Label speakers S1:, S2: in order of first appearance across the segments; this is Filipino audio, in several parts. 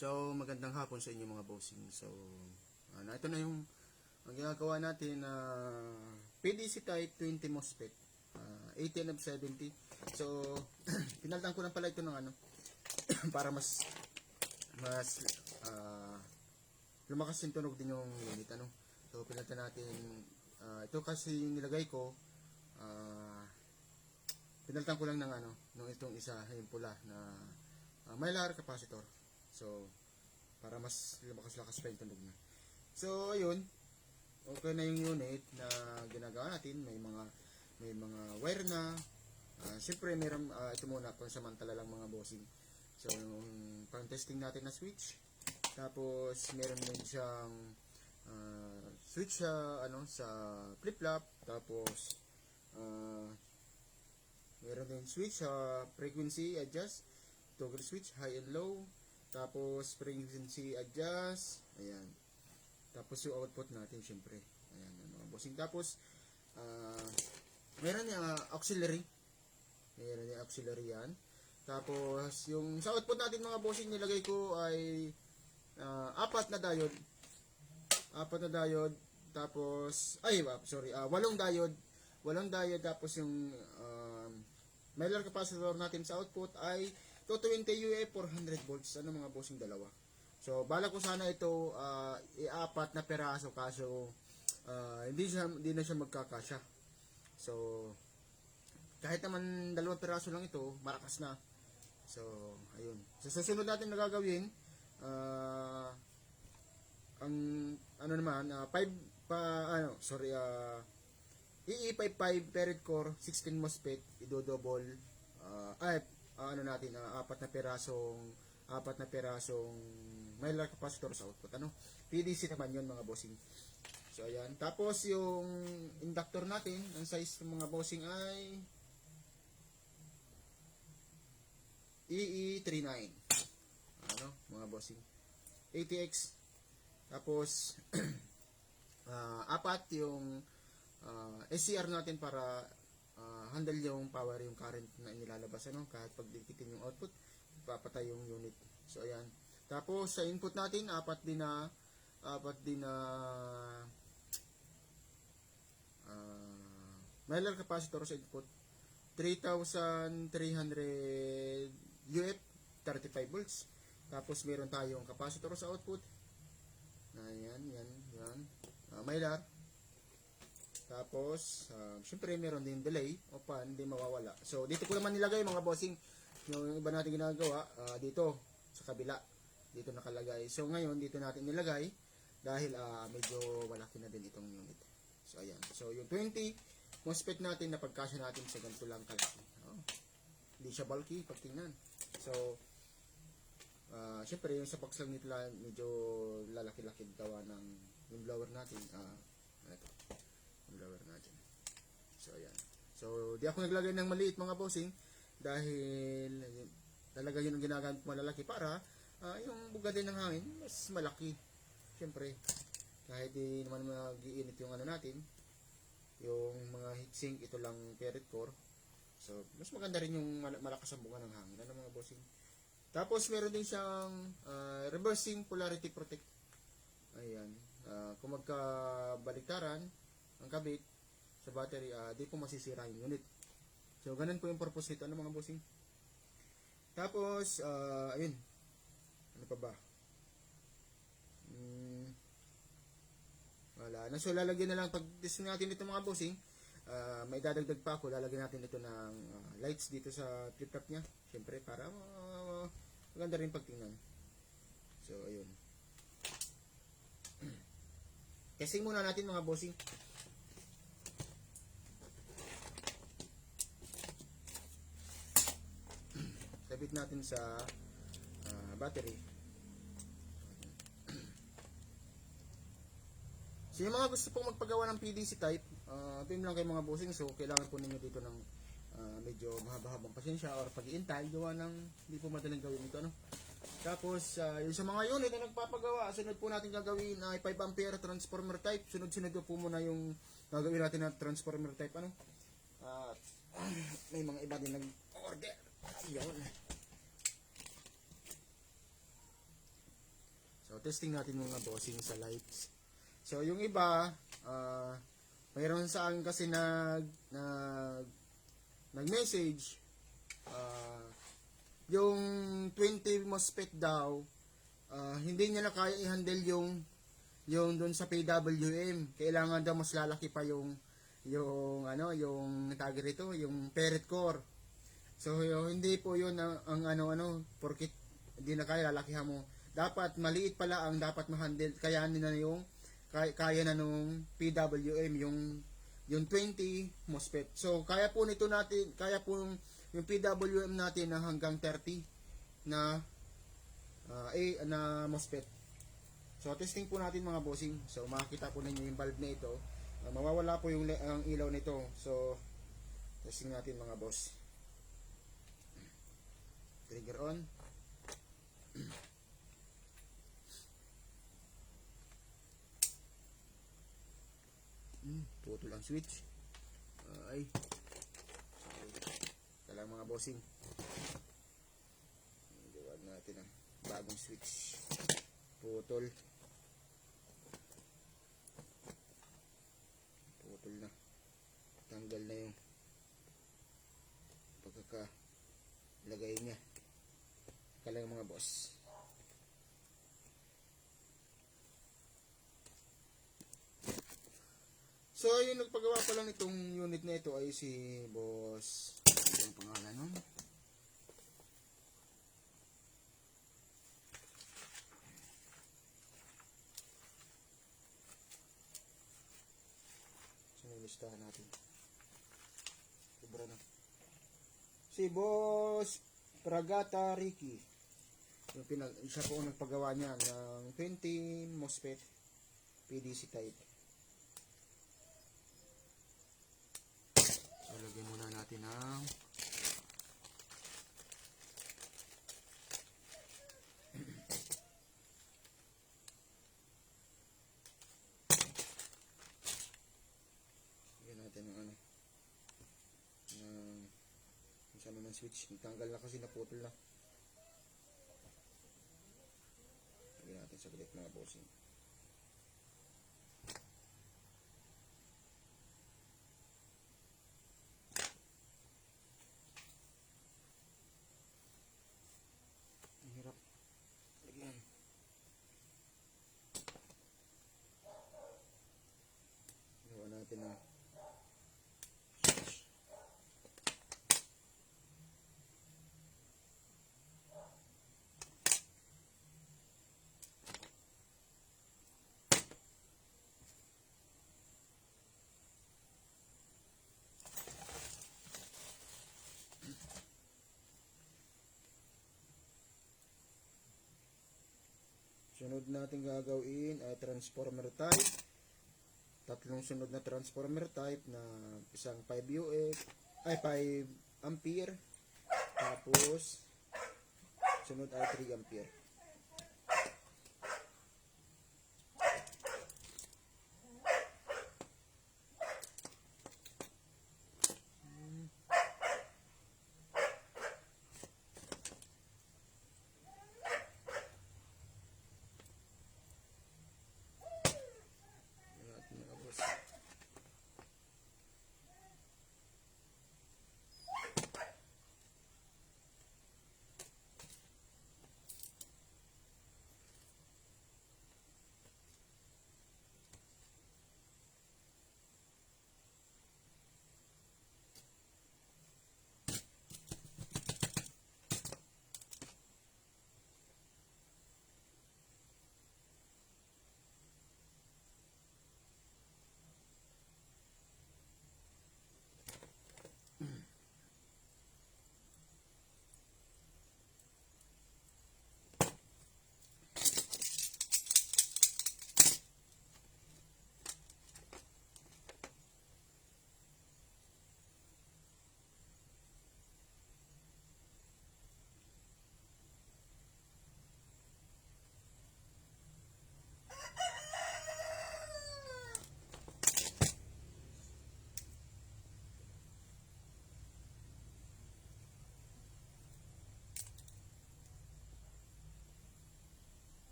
S1: So, magandang hapon sa inyo mga bossing. So, ito na yung ang ginagawa natin na PDC type 20 MOSFET, 80 of 70. So, pinaltan ko lang pala ito ng para mas lumakas yung tunog din yung unit So, pinaltan natin ito kasi yung nilagay ko pinaltan ko lang ng nung itong isa yung pula na mylar capacitor. So, para mas lumakas-lakas pa yung tunog niya. So, ayun. Okay na yung unit na ginagawa natin. May mga wire na. Siyempre, meron ito muna pansamantala lang mga bossing. So, yung pang-testing natin na switch. Tapos, meron din siyang switch sa flip-flop. Tapos, meron din switch sa frequency adjust. Toggle switch, high and low. Tapos, frequency adjust. Ayan. Tapos, yung output natin, syempre. Ayan, mga bossing. Tapos, meron yung auxiliary. Meron yung auxiliary yan. Tapos, yung sa output natin, mga bossing, nilagay ko ay 4 na diode. 4 na diode. Tapos, 8 diode. 8 diode. Tapos, yung mylar capacitor natin sa output ay 220 UA 400 volts. Mga bossing, dalawa. So, bala ko sana ito i-4 na peraso kaso hindi na siya magkakasya. So, kahit naman 2 peraso lang ito, malakas na. So, ayun. So, susunod natin na gagawin ang EE55 paired core 16 MOSFET idodouble 4 na perasong mylar capacitor sa output. PDC naman yun mga bossing. So ayan. Tapos yung inductor natin, ang size ng mga bossing ay EE39. Mga bossing. ATX. Tapos 4 yung SCR natin para handle yung power, yung current na inilalabas kahit pag dikitin yung output papatay yung unit. So ayan. Tapos sa input natin 4 din na mylar capacitor sa input 3,300 UF 35 volts. Tapos meron tayong capacitor sa output. Ayan, yan. Mylar. Tapos, syempre meron din delay o pan, hindi mawawala. So, dito ko naman nilagay mga bossing. Yung iba natin ginagawa, dito, sa kabila. Dito nakalagay. So, ngayon, dito natin nilagay dahil medyo malaki na din itong unit. So, ayan. So, yung 20 MOSFET natin na pagkasya natin sa ganito lang kalaki. Hindi siya bulky pag tingnan. So, syempre, yung sa box lang nito lang, medyo lalaki-laki gawa ng yung blower natin. Ito. Blower natin. So, ayan. So, di ako naglagay ng maliit mga bossing dahil talaga yun ang ginagamit malalaki para yung buga din ng hangin mas malaki. Siyempre, kahit di naman mag-iinit yung natin, yung mga heatsink, ito lang paired core. So, mas maganda rin yung malakas ang buga ng hangin. Mga bossing. Tapos, meron din siyang reversing polarity protect. Ayan. Kung magkabaliktaran ang kabit sa battery, di po masisira yung unit. So, ganun po yung purpose nito, mga bossing. Tapos, ayun. Ano pa ba? Wala na. So, lalagyan na lang, pag testing natin ito mga bossing, may dadagdag pa ako, lalagyan natin ito ng lights dito sa flip-flop niya. Siyempre, para maganda rin pagtingnan. So, ayun. Testing muna natin mga bossing. Sabit natin sa battery. So yung mga gusto pong magpagawa ng PDC type, PM lang kayo mga bossing. So kailangan po ninyo dito ng medyo mahaba-habang pasensya or pag-iintay gawa ng hindi po madaling gawin ito. Tapos yung sa mga unit na nagpapagawa, sunod po natin gagawin ay 5 ampere transformer type. Sunod-sunod po muna yung gagawin natin na transformer type. May mga iba din nag-order. Ayun. testing natin mga bossing sa lights. So, yung iba, mayroon sa akin kasi nag-message, yung 20 MOSFET daw, hindi niya na kaya i-handle yung doon sa PWM. Kailangan daw mas lalaki pa yung tawag rito, yung ferrite core. So, hindi po yun ang porkit hindi na kaya lalakihan mo. Dapat maliit pala ang dapat ma-handle. Kaya na nung PWM yung 20 MOSFET. So, kaya po yung PWM natin na hanggang 30 na MOSFET. So, testing po natin mga bossing. So, makikita po ninyo yung bulb na ito. Mawawala po ang ilaw nito. So, testing natin mga boss. Trigger on. Putol ang switch. Ay. Kailangan mga bossing. Gawag natin ang bagong switch. Putol. Putol na. Tanggal na yung pagkakalagay niya. Kailangan mga boss. So, yung nagpagawa pa lang itong unit na ito ay si Boss. Ano yung pangalan nun? So, listahan natin. Sobra na. Si Boss Pragata Ricky. Siya po ang nagpagawa niya ng 20 MOSFET PDC type. Lagyan muna natin ang lagyan natin ng sama ng switch. Tanggal na kasi naputol na. Lagyan natin sa galit mga bossing. Natin na sunod natin gagawin ay transformer type. Tatlong sunod na transformer type na isang 5 UF ay 5 ampere, tapos sunod ay 3 ampere.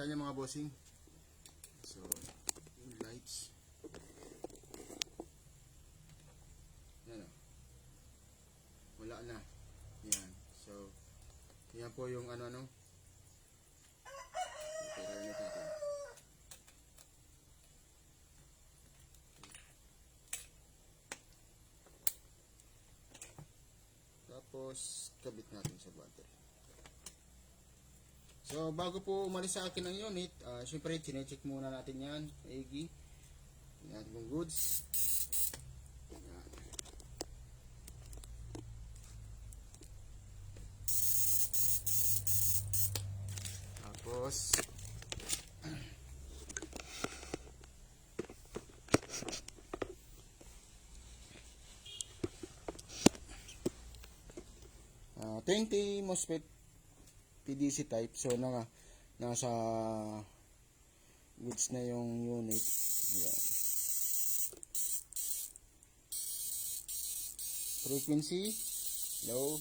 S1: Kita niyo mga bossing. So, lights. Yan o. Wala na. Yan. So, yan po yung ano-ano. Okay, ulit natin. Tapos, kabit natin sa battery. So, bago po umalis sa akin ang unit, syempre, chinecheck muna natin yan. Egi. Yan yung goods. Yan. Tapos, uh, 20 MOSFET PDC type. So, nasa goods na yung unit. Yan. Frequency, low.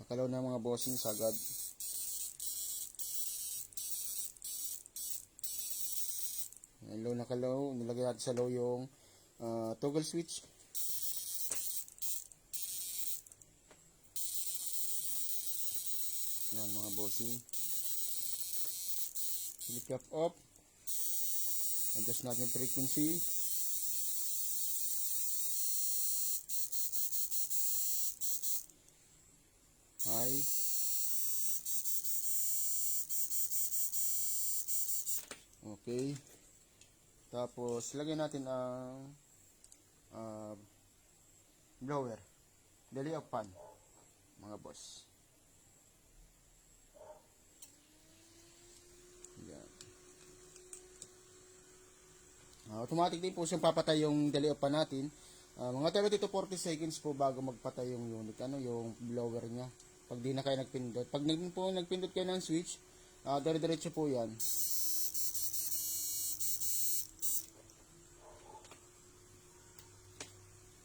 S1: Nakalaw na mga bossing sagad. Yan, low nakalaw. Nilagay natin sa low yung toggle switch. Yan mga bossing. Flip flop off. Adjust natin yung frequency. High. Okay. Tapos lagyan natin ang blower. Delay of fan mga boss. Automatic din po siyang papatay yung delay off pa natin. Mga 30 to 40 seconds po bago magpatay yung unit, yung blower niya. Pag di na kayo nagpindot. Pag nagpindot kayo ng switch, dire-diretso po yan.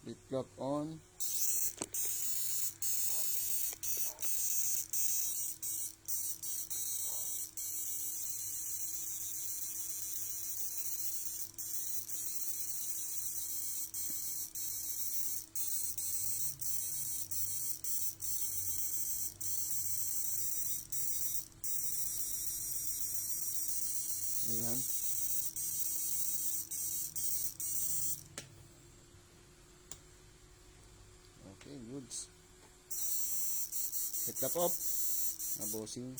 S1: Flip flop on. Ayan. Okay, goods. Flip flop off. Bossing.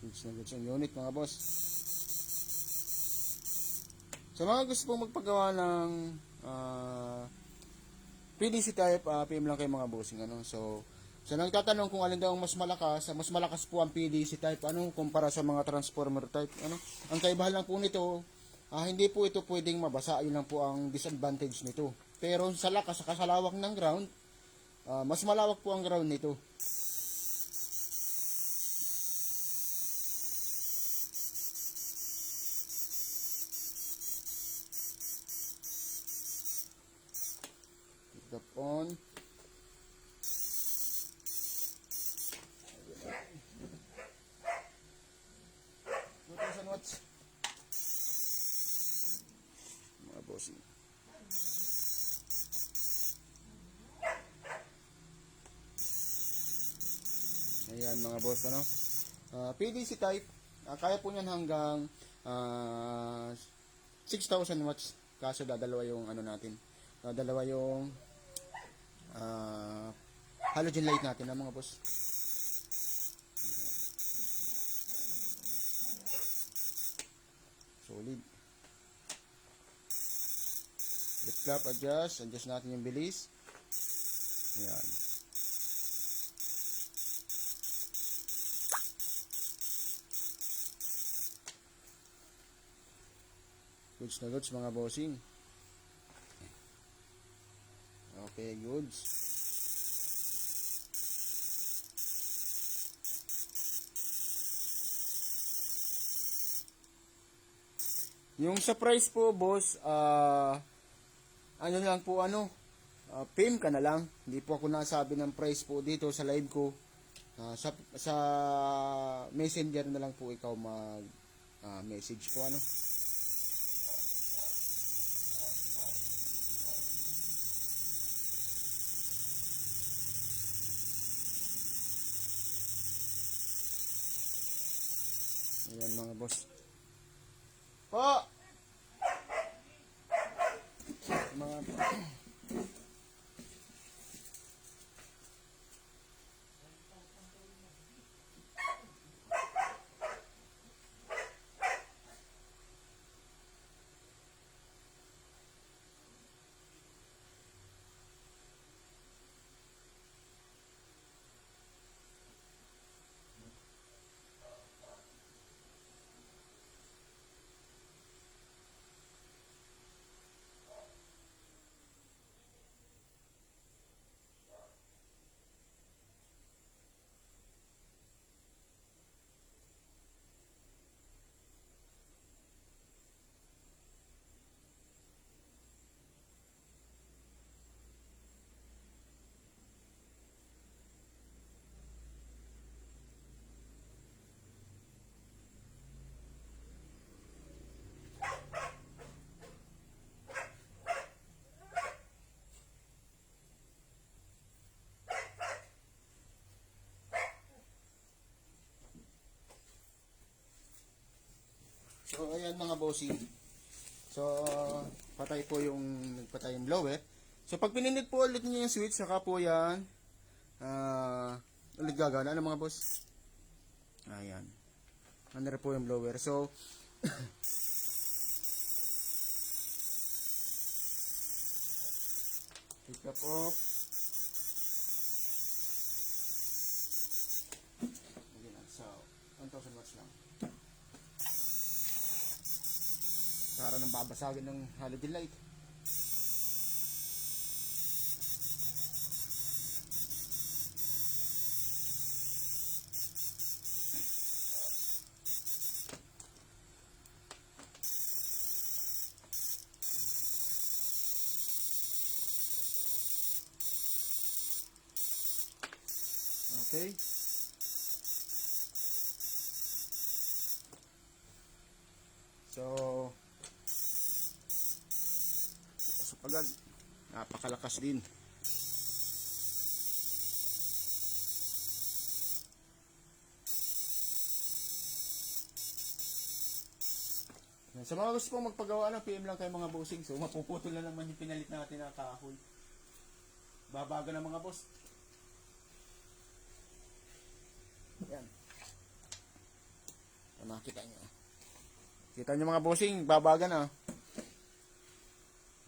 S1: Goods na goods yung unit mga boss. Sa mga gusto pong magpagawa ng PDC type, PM lang kayo mga bossing. So, sa nagtatanong kung alin daw ang mas malakas po ang PDC type, kumpara sa mga transformer type. Ang kaibahan lang po nito, hindi po ito pwedeng mabasa. Yun lang po ang disadvantage nito. Pero sa lakas, sa kasalawak ng ground, mas malawak po ang ground nito. Flip on. 2,000 watts. Mga bossing. Ayan mga boss, PDC type, kaya po niyan hanggang 6,000 watts. Kaso dadalawa yung natin. Dadalawa yung halogen light natin mga boss. Solid. Flip flop, adjust natin yung bilis. Ayan. Goods na goods mga bossing. Okay, goods. Yung sa price po, boss, ano lang po, PM ka na lang. Hindi po ako nasabi ng price po dito sa live ko. Sa messenger na lang po ikaw mag message po, Ayan mga boss. Po! Mga So, ayan mga bossing. So, patay po yung nagpatay yung blower. So, pag pininig po ulit niyo yung switch, saka po yan, ulit gagana. Ano mga boss? Ayan. Ano po yung blower. So, pick up off. Ayan. So, 1,000 watts lang. Para nang babasagin ng halogen light. Okay. So, pasok agad. Napakalakas din. Sa mga gusto pong magpagawa ng PM lang kayo mga bossing. So, mapuputol na naman yung pinalit natin na kahoy. Babaga na mga boss. Yan. Makita nyo. Kita nyo mga bossing, babaga na.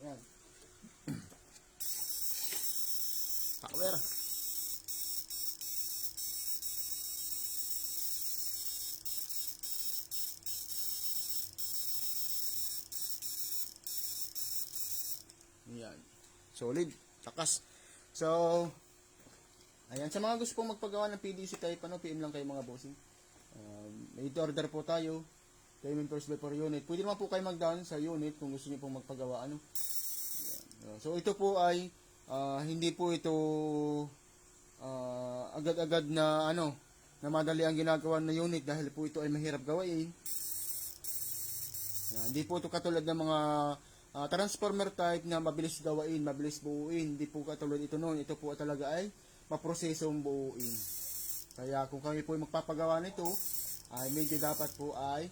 S1: Yan. Power. Yan. Solid. Takas. So, ayan. Sa mga gusto pong magpagawa ng PDC type, PM lang kayo mga bossing. May order po tayo. Payment first by per unit. Pwede naman po kayo mag-down sa unit kung gusto niyo pong magpagawa. Ayan. So, ito po ay hindi po ito agad-agad na na madali ang ginagawa na unit dahil po ito ay mahirap gawain. Yan, hindi po ito katulad ng mga transformer type na mabilis gawain, mabilis buuin. Hindi po katulad ito noon. Ito po talaga ay maprosesong buuin. Kaya kung kami po ay magpapagawa nito, ay medyo dapat po ay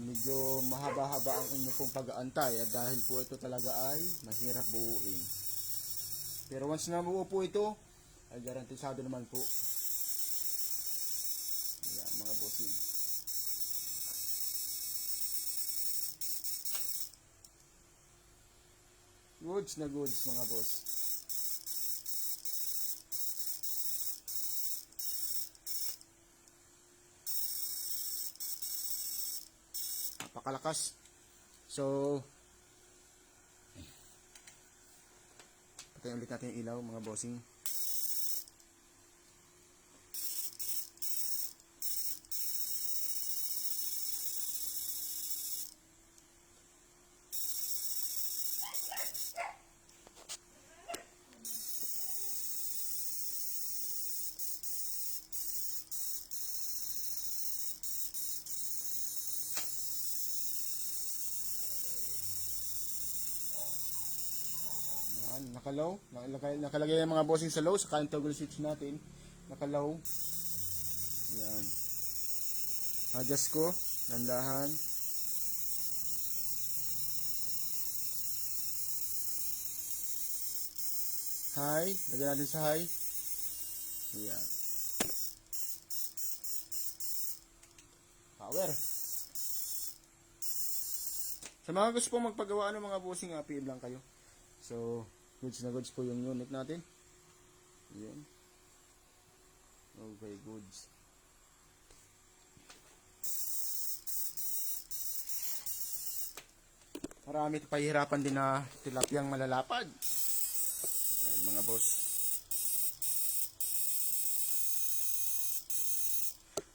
S1: medyo mahaba-haba ang inyo pong pag-aantay. At dahil po ito talaga ay mahirap buuin. Pero once na buo po ito, ay garantisado naman po. Ayan mga bossing. Goods na goods mga boss. Napakalakas. So, patayin ulit natin yung ilaw mga bossing. Naka-low. Nakalagay yung mga bossing sa low. Saka yung toggle switch natin. Naka-low. Yan. Adjust ko. Nandahan. High. Lagyan natin sa high. Yan. Power. Sa mga gusto pong magpagawa ng mga bossing, PM lang kayo. So, goods na goods po yung unit natin. Yan. Okay, goods. Marami pahihirapan din na tilapyang malalapad. Ayan, mga boss.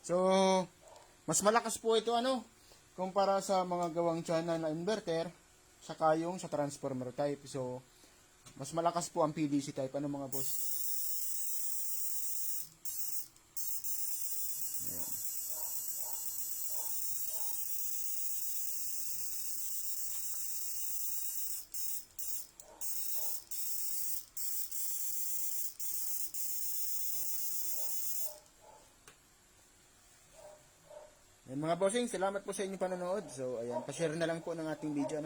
S1: So, mas malakas po ito kumpara sa mga gawang China na inverter, saka yung sa transformer type. So, mas malakas po ang PDC type. Mga boss? Ayan. Ayan, mga bossing, salamat po sa inyong panonood. So, ayan, pa-share na lang po ng ating video,